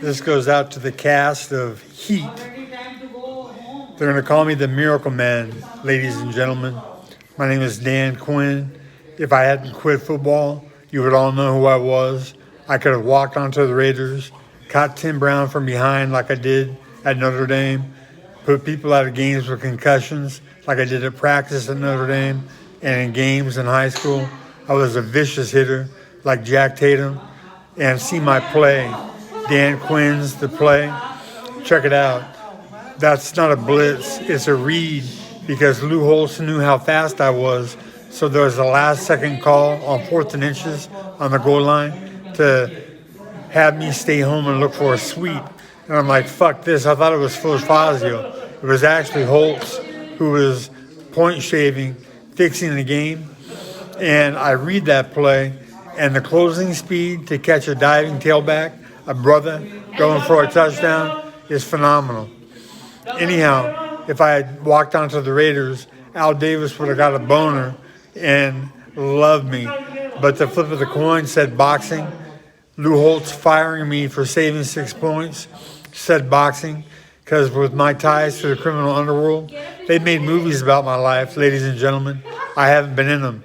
This goes out to the cast of Heat. They're going to call me the Miracle Man, ladies and gentlemen. My name is Dan Quinn. If I hadn't quit football, you would all know who I was. I could have walked onto the Raiders, caught Tim Brown from behind like I did at Notre Dame, put people out of games with concussions like I did at practice at Notre Dame and in games in high school. I was a vicious hitter like Jack Tatum. And see my play, Dan Quinn's The Play. Check it out. That's not a blitz, it's a read, because Lou Holtz knew how fast I was. So there was a last second call on 4th and inches on the goal line to have me stay home and look for a sweep. And I'm like, fuck this. I thought it was Phil Fazio. It was actually Holtz who was point shaving, fixing the game. And I read that play, and the closing speed to catch a diving tailback, a brother going for a touchdown, is phenomenal. Anyhow, if I had walked onto the Raiders, Al Davis would have got a boner and loved me. But the flip of the coin said boxing. Lou Holtz firing me for saving 6 points said boxing, because with my ties to the criminal underworld, they made movies about my life, ladies and gentlemen. I haven't been in them.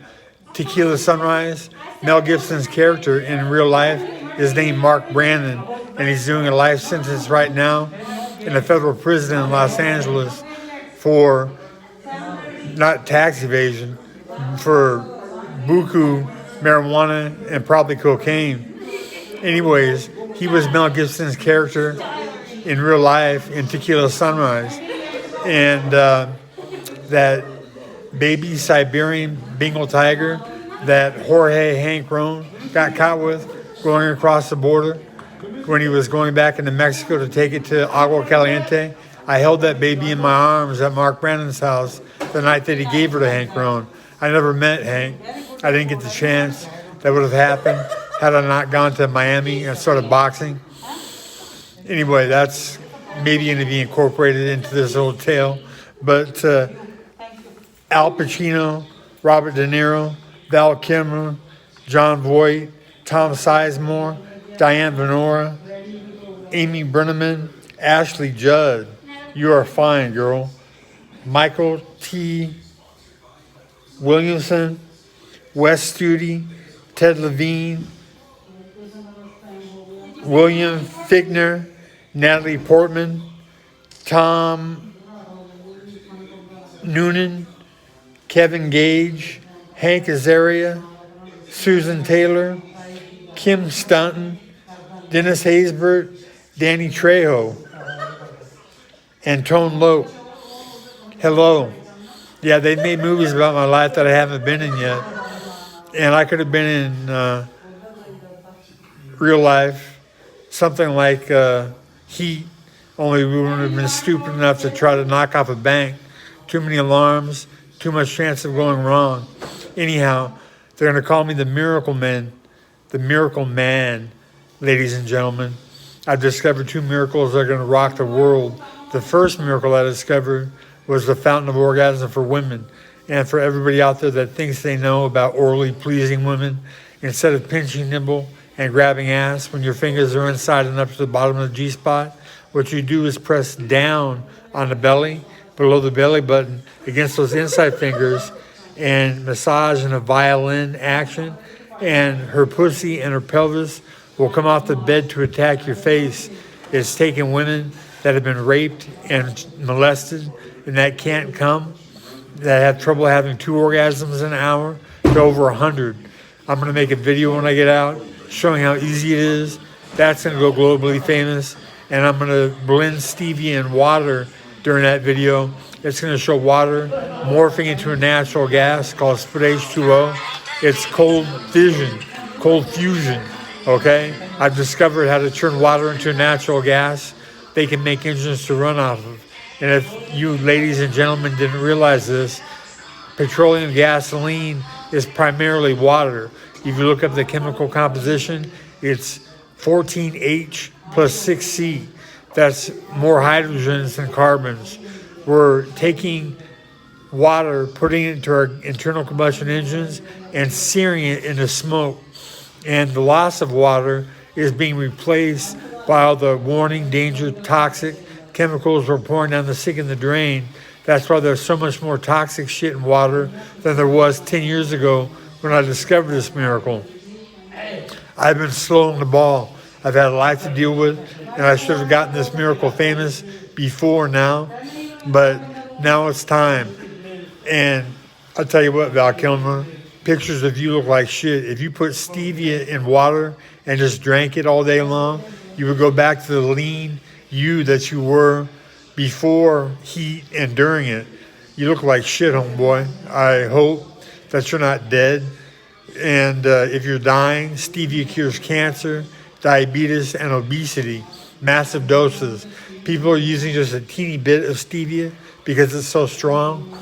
Tequila Sunrise, Mel Gibson's character in real life is named Mark Brandon, and he's doing a life sentence right now in a federal prison in Los Angeles for not tax evasion, for buku, marijuana, and probably cocaine. Anyways, he was Mel Gibson's character in real life in Tequila Sunrise. And that baby Siberian Bengal tiger that Jorge Hank Roan got caught with going across the border when he was going back into Mexico to take it to Agua Caliente. I held that baby in my arms at Mark Brandon's house the night that he gave her to Hank Roan. I never met Hank. I didn't get the chance. That would have happened had I not gone to Miami and started boxing. Anyway, that's maybe going to be incorporated into this old tale. But Al Pacino, Robert De Niro, Val Kilmer, John Voight, Tom Sizemore, Diane Venora, Amy Brenneman, Ashley Judd. You are fine, girl. Michael T. Williamson, Wes Studi, Ted Levine, William Fichtner, Natalie Portman, Tom Noonan, Kevin Gage, Hank Azaria, Susan Taylor, Kim Stanton, Dennis Haysbert, Danny Trejo, and Tone Lope. Hello. Yeah, they made movies about my life that I haven't been in yet. And I could have been in real life, something like Heat, only we wouldn't have been stupid enough to try to knock off a bank. Too many alarms, too much chance of going wrong. Anyhow, they're going to call me the Miracle Man, ladies and gentlemen. I've discovered 2 miracles that are going to rock the world. The first miracle I discovered was the fountain of orgasm for women. And for everybody out there that thinks they know about orally pleasing women, instead of pinching nipple and grabbing ass when your fingers are inside and up to the bottom of the G-spot, what you do is press down on the belly, below the belly button, against those inside fingers, and massage in a violin action, and her pussy and her pelvis will come off the bed to attack your face. It's taken women that have been raped and molested and that can't come, that have trouble having 2 orgasms in an hour, to over 100. I'm going to make a video when I get out showing how easy it is. That's going to go globally famous. And I'm going to blend stevia and water during that video. It's going to show water morphing into a natural gas called split H2O. It's cold fusion, okay? I've discovered how to turn water into a natural gas they can make engines to run off of. And if you ladies and gentlemen didn't realize this, petroleum gasoline is primarily water. If you look up the chemical composition, it's 14H plus 6C. That's more hydrogens than carbons. We're taking water, putting it into our internal combustion engines, and searing it into smoke. And the loss of water is being replaced while the warning, danger, toxic chemicals were pouring down the sink and the drain. That's why there's so much more toxic shit in water than there was 10 years ago when I discovered this miracle. I've been slow on the ball. I've had a life to deal with, and I should have gotten this miracle famous before now, but now it's time. And I'll tell you what, Val Kilmer, pictures of you look like shit. If you put stevia in water and just drank it all day long, you would go back to the lean you that you were before heat and during it. You look like shit, homeboy. I hope that you're not dead. And if you're dying, stevia cures cancer, diabetes, and obesity. Massive doses. People are using just a teeny bit of stevia because it's so strong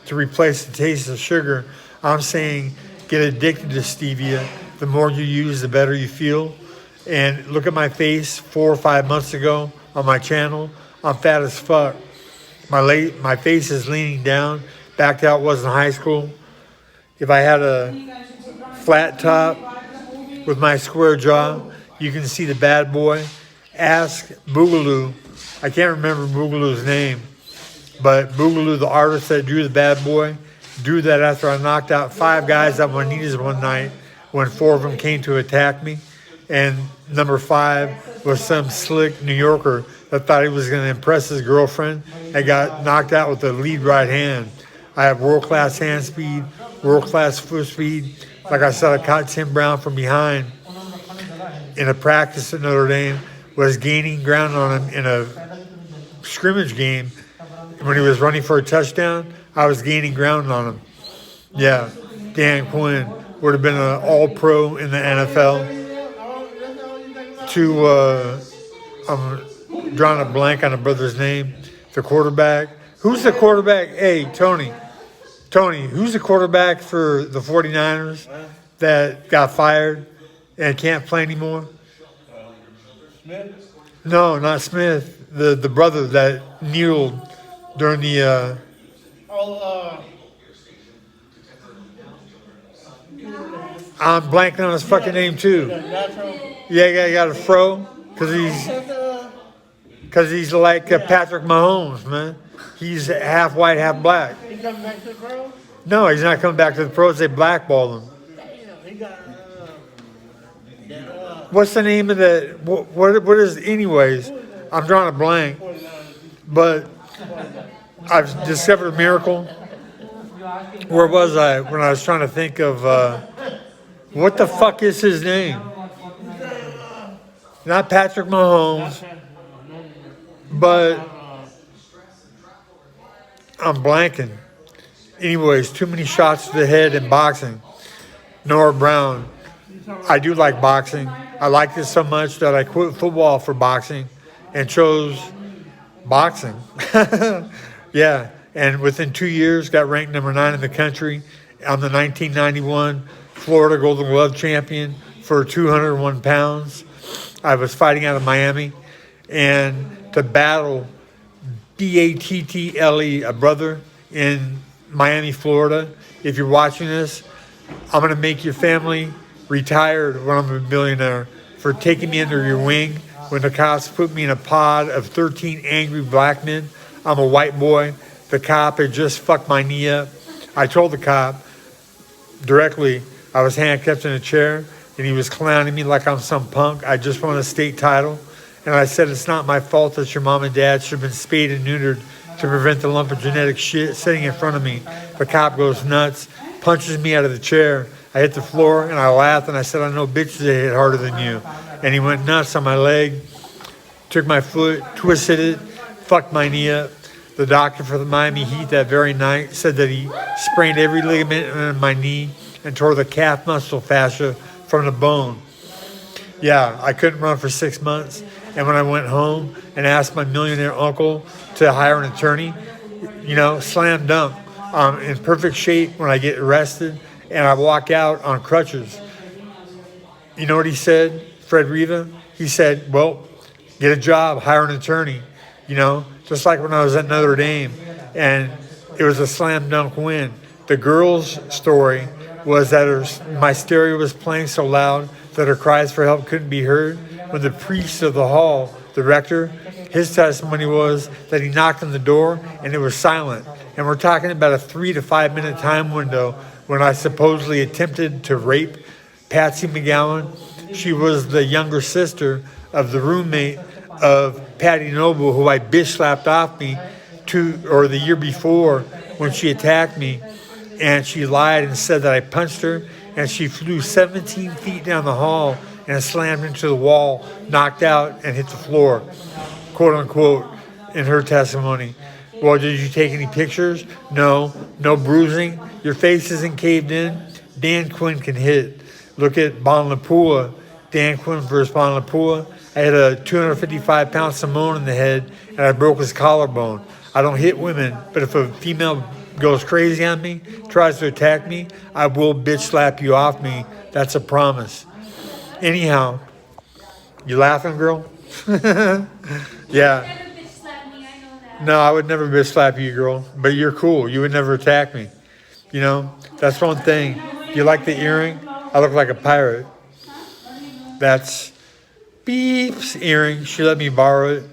to replace the taste of sugar. I'm saying get addicted to stevia. The more you use, the better you feel. And look at my face 4 or 5 months ago on my channel. I'm fat as fuck. My face is leaning down, back to how it was in high school. If I had a flat top with my square jaw, you can see the bad boy. Ask Boogaloo. I can't remember Boogaloo's name, but Boogaloo, the artist that drew the bad boy, drew that after I knocked out 5 guys on my knees one night when 4 of them came to attack me. And number 5 was some slick New Yorker that thought he was going to impress his girlfriend and got knocked out with the lead right hand. I have world-class hand speed, world-class foot speed. Like I said, I caught Tim Brown from behind in a practice at Notre Dame, was gaining ground on him in a scrimmage game. When he was running for a touchdown, I was gaining ground on him. Yeah, Dan Quinn would have been an all-pro in the NFL. I'm drawing a blank on a brother's name. The quarterback. Who's the quarterback? Hey, Tony, who's the quarterback for the 49ers that got fired and can't play anymore? Smith? No, not Smith. The brother that kneeled during the... I'm blanking on his fucking name too. Yeah, he got a fro because he's like Patrick Mahomes, man. He's half white, half black. He coming back to the pros? No, he's not coming back to the pros. They blackballed him. He got, What's the name of the... What is... Anyways, I'm drawing a blank. But I've discovered a miracle. Where was I when I was trying to think of... what the fuck is his name? Not Patrick Mahomes. But... I'm blanking. Anyways, too many shots to the head in boxing. Nora Brown. I do like boxing. I liked it so much that I quit football for boxing and chose boxing. Yeah, and within 2 years got ranked number 9 in the country. I'm the 1991 Florida Golden Glove champion for 201 pounds. I was fighting out of Miami, and to battle Battle, a brother in Miami, Florida. If you're watching this, I'm going to make your family retired when I'm a billionaire for taking me under your wing when the cops put me in a pod of 13 angry black men. I'm a white boy. The cop had just fucked my knee up. I told the cop directly I was handcuffed in a chair, and he was clowning me like I'm some punk. I just won a state title. And I said, it's not my fault that your mom and dad should have been spayed and neutered to prevent the lump of genetic shit sitting in front of me. The cop goes nuts, punches me out of the chair. I hit the floor, and I laughed, and I said, I know bitches that hit harder than you. And he went nuts on my leg, took my foot, twisted it, fucked my knee up. The doctor for the Miami Heat that very night said that he sprained every ligament in my knee and tore the calf muscle fascia from the bone. Yeah, I couldn't run for 6 months. And when I went home and asked my millionaire uncle to hire an attorney, slam dunk. I'm in perfect shape when I get arrested, and I walk out on crutches. You know what he said, Fred Riva? He said, well, get a job, hire an attorney. Just like when I was at Notre Dame, and it was a slam dunk win. The girl's story was that my stereo was playing so loud that her cries for help couldn't be heard. when the priest of the hall, the rector, his testimony was that he knocked on the door and it was silent. And we're talking about a 3 to 5 minute time window when I supposedly attempted to rape Patsy McGowan. She was the younger sister of the roommate of Patty Noble, who I bitch slapped off me the year before when she attacked me. And she lied and said that I punched her, and she flew 17 feet down the hall and slammed into the wall, knocked out, and hit the floor, quote unquote, in her testimony. Well, did you take any pictures? No bruising. Your face isn't caved in. Dan Quinn can hit. Look at Bonapua, Dan Quinn versus Bonapua. I had a 255-pound Samoan in the head, and I broke his collarbone. I don't hit women, but if a female goes crazy on me, tries to attack me, I will bitch slap you off me. That's a promise. Anyhow, you laughing, girl? Yeah. No, I would never bitch slap you, girl. But you're cool. You would never attack me. You know, that's one thing. You like the earring? I look like a pirate. That's Beep's earring. She let me borrow it.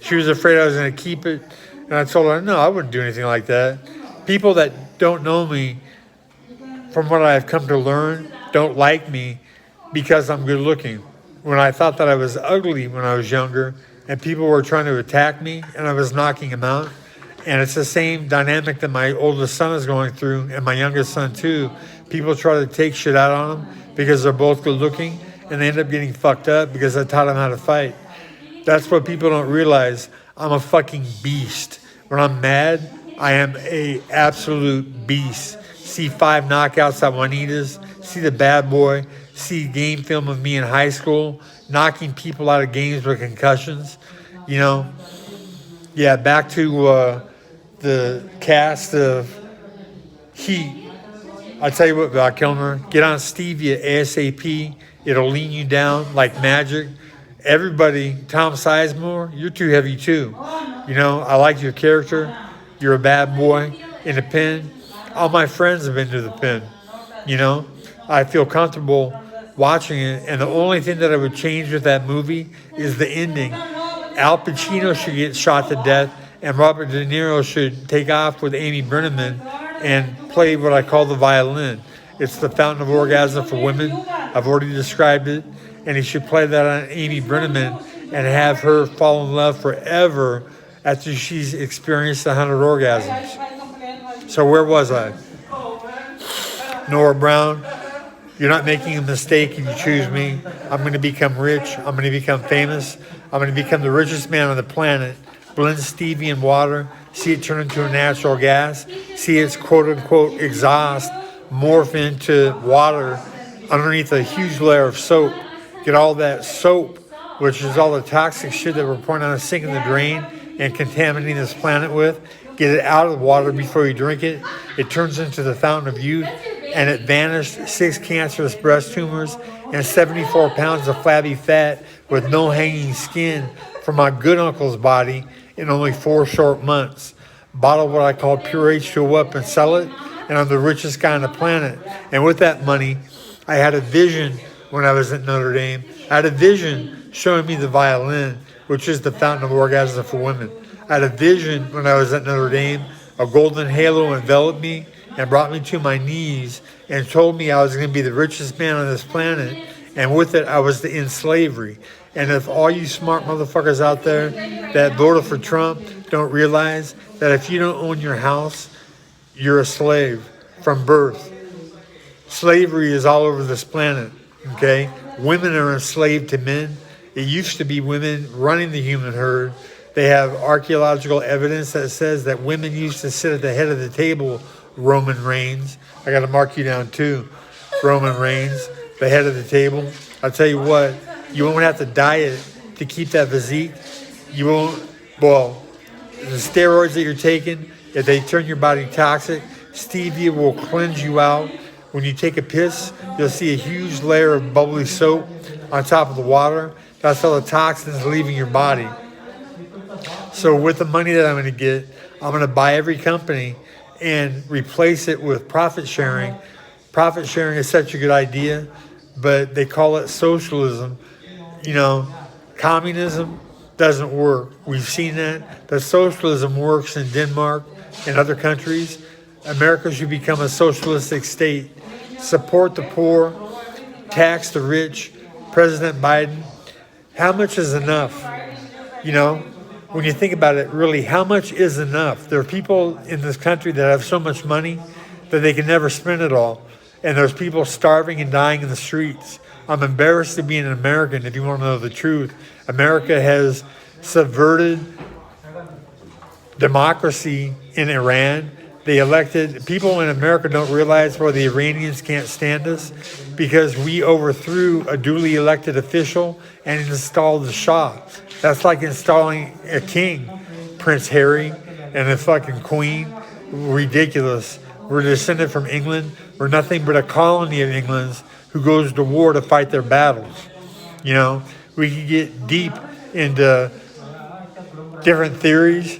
She was afraid I was going to keep it. And I told her, no, I wouldn't do anything like that. People that don't know me, from what I've come to learn, don't like me because I'm good looking. When I thought that I was ugly when I was younger, and people were trying to attack me, and I was knocking them out. And it's the same dynamic that my oldest son is going through, and my youngest son too. People try to take shit out on them because they're both good looking, and they end up getting fucked up because I taught them how to fight. That's what people don't realize. I'm a fucking beast. When I'm mad, I am a absolute beast. See 5 knockouts at Juanita's, see the bad boy, see game film of me in high school, knocking people out of games with concussions, you know. Yeah, back to the cast of Heat. I tell you what, Val Kilmer, get on Stevia ASAP. It'll lean you down like magic. Everybody, Tom Sizemore, you're too heavy too. You know, I like your character. You're a bad boy in the pen. All my friends have been to the pen. You know, I feel comfortable watching it. And the only thing that I would change with that movie is the ending. Al Pacino should get shot to death, and Robert De Niro should take off with Amy Brenneman and play what I call the violin. It's the fountain of orgasm for women. I've already described it. And he should play that on Amy Brenneman and have her fall in love forever after she's experienced 100 orgasms. So where was I? Nora Brown, you're not making a mistake if you choose me. I'm going to become rich. I'm going to become famous. I'm going to become the richest man on the planet. Blend stevia in water. See it turn into a natural gas. See its quote-unquote exhaust morph into water underneath a huge layer of soap. Get all that soap, which is all the toxic shit that we're pouring on a sink in the drain and contaminating this planet with. Get it out of the water before you drink it. It turns into the fountain of youth, and it vanished 6 cancerous breast tumors and 74 pounds of flabby fat with no hanging skin from my good uncle's body in only 4 short months. Bottle what I call pure H2O up and sell it, and I'm the richest guy on the planet. And with that money, I had a vision when I was at Notre Dame. I had a vision showing me the violin, which is the fountain of orgasm for women. I had a vision when I was at Notre Dame. A golden halo enveloped me and brought me to my knees and told me I was going to be the richest man on this planet. And with it, I was to end slavery. And if all you smart motherfuckers out there that voted for Trump don't realize that if you don't own your house, you're a slave from birth. Slavery is all over this planet. Okay, women are enslaved to men. It used to be women running the human herd. They have archaeological evidence that says that women used to sit at the head of the table. Roman Reigns, I got to mark you down too. Roman Reigns, the head of the table. I'll tell you what, you won't have to diet to keep that physique. You won't. Well, the steroids that you're taking, if they turn your body toxic, stevia will cleanse you out. When you take a piss, you'll see a huge layer of bubbly soap on top of the water. That's all the toxins leaving your body. So with the money that I'm going to get, I'm going to buy every company and replace it with profit sharing. Profit sharing is such a good idea, but they call it socialism. You know, Communism doesn't work. We've seen that. That socialism works in Denmark and other countries. America should become a socialistic state. Support the poor, tax the rich. President Biden, how much is enough? You know, when you think about it, really, how much is enough? There are people in this country that have so much money that they can never spend it all. And there's people starving and dying in the streets. I'm embarrassed to be an American, if you want to know the truth. America has subverted democracy in Iran. They elected, people in America don't realize why the Iranians can't stand us, because we overthrew a duly elected official and installed the Shah. That's like installing a king, Prince Harry and the fucking Queen. Ridiculous. We're descended from England. We're nothing but a colony of England's who goes to war to fight their battles. You know, we can get deep into different theories.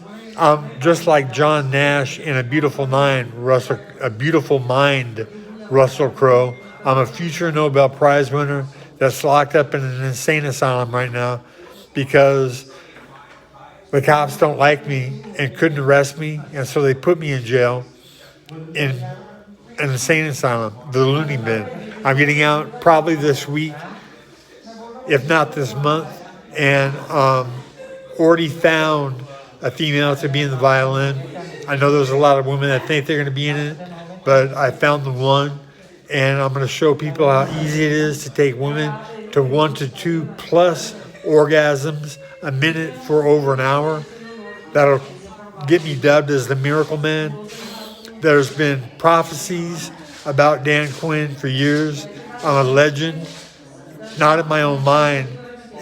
Just like John Nash in A Beautiful Mind, Russell Crowe. I'm a future Nobel Prize winner that's locked up in an insane asylum right now because the cops don't like me and couldn't arrest me, and so they put me in jail in an insane asylum, the loony bin. I'm getting out probably this week, if not this month, and already found a female to be in the violin. I know there's a lot of women that think they're going to be in it, but I found the one, and I'm going to show people how easy it is to take women to 1 to 2 plus orgasms a minute for over an hour. That'll get me dubbed as the Miracle Man. There's been prophecies about Dan Quinn for years. I'm a legend, not in my own mind.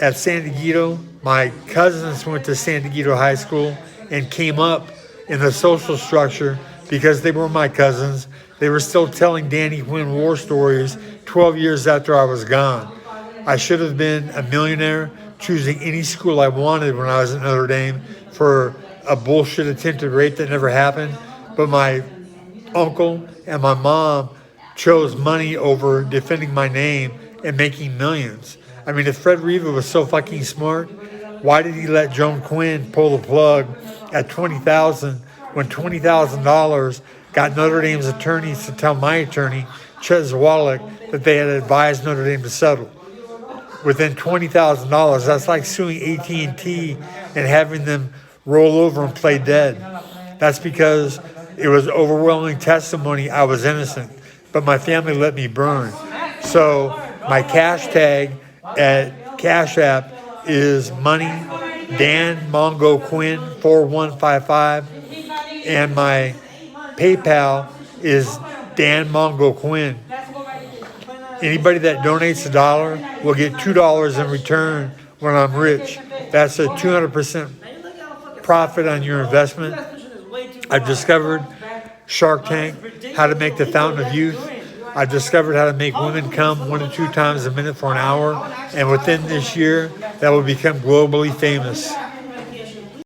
At San Diego, my cousins went to San Diego High School and came up in the social structure because they were my cousins. They were still telling Danny Quinn war stories 12 years after I was gone. I should have been a millionaire, choosing any school I wanted when I was at Notre Dame for a bullshit attempted rape that never happened. But my uncle and my mom chose money over defending my name and making millions. I mean, if Fred Reva was so fucking smart, why did he let Joan Quinn pull the plug at $20,000 when $20,000 got Notre Dame's attorneys to tell my attorney, Chez Wallach, that they had advised Notre Dame to settle? Within $20,000, that's like suing AT&T and having them roll over and play dead. That's because it was overwhelming testimony I was innocent, but my family let me burn. So my cash tag at Cash App is money, Dan Mongo Quinn 4155, and my PayPal is Dan Mongo Quinn. Anybody that donates $1 will get $2 in return when I'm rich. That's a 200% profit on your investment. I've discovered Shark Tank, how to make the fountain of youth. I've discovered how to make women come 1 to 2 times a minute for an hour. And within this year, that will become globally famous.